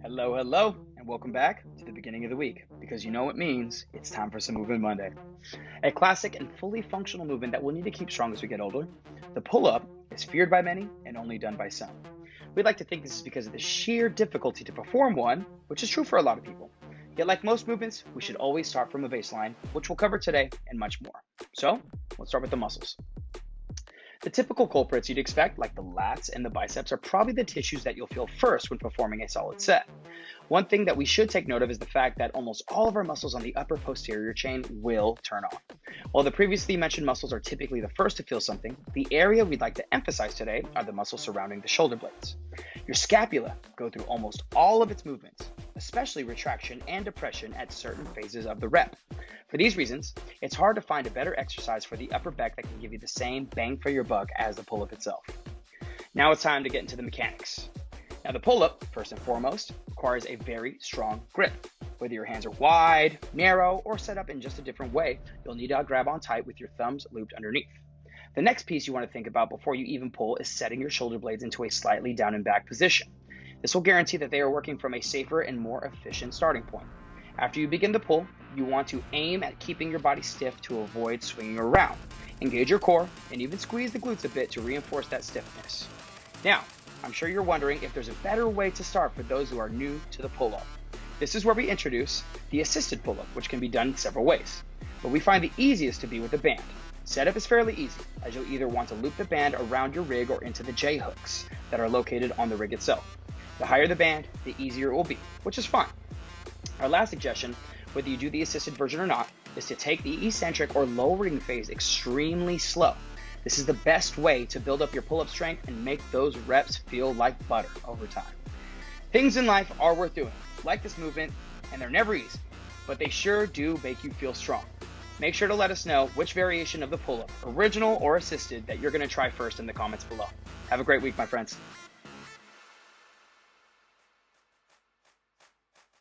Hello, hello, and welcome back to the beginning of the week because you know it means it's time for some Movement Monday. A classic and fully functional movement that we'll need to keep strong as we get older. The pull up is feared by many and only done by some. We'd like to think this is because of the sheer difficulty to perform one, which is true for a lot of people. Yet, like most movements, we should always start from a baseline, which we'll cover today and much more. So, let's start with the muscles. The typical culprits you'd expect, like the lats and the biceps, are probably the tissues that you'll feel first when performing a solid set. One thing that we should take note of is the fact that almost all of our muscles on the upper posterior chain will turn on. While the previously mentioned muscles are typically the first to feel something, the area we'd like to emphasize today are the muscles surrounding the shoulder blades. Your scapula go through almost all of its movements, especially retraction and depression at certain phases of the rep. For these reasons, it's hard to find a better exercise for the upper back that can give you the same bang for your buck as the pull-up itself. Now it's time to get into the mechanics. Now the pull-up, first and foremost, requires a very strong grip. Whether your hands are wide, narrow, or set up in just a different way, you'll need to grab on tight with your thumbs looped underneath. The next piece you want to think about before you even pull is setting your shoulder blades into a slightly down and back position. This will guarantee that they are working from a safer and more efficient starting point. After you begin the pull, you want to aim at keeping your body stiff to avoid swinging around. Engage your core and even squeeze the glutes a bit to reinforce that stiffness. Now, I'm sure you're wondering if there's a better way to start for those who are new to the pull-up. This is where we introduce the assisted pull-up, which can be done several ways. But we find the easiest to be with a band. Setup is fairly easy, as you'll either want to loop the band around your rig or into the J-hooks that are located on the rig itself. The higher the band, the easier it will be, which is fine. Our last suggestion, whether you do the assisted version or not, is to take the eccentric or lowering phase extremely slow. This is the best way to build up your pull-up strength and make those reps feel like butter over time. Things in life are worth doing, like this movement, and they're never easy, but they sure do make you feel strong. Make sure to let us know which variation of the pull-up, original or assisted, that you're going to try first in the comments below. Have a great week, my friends.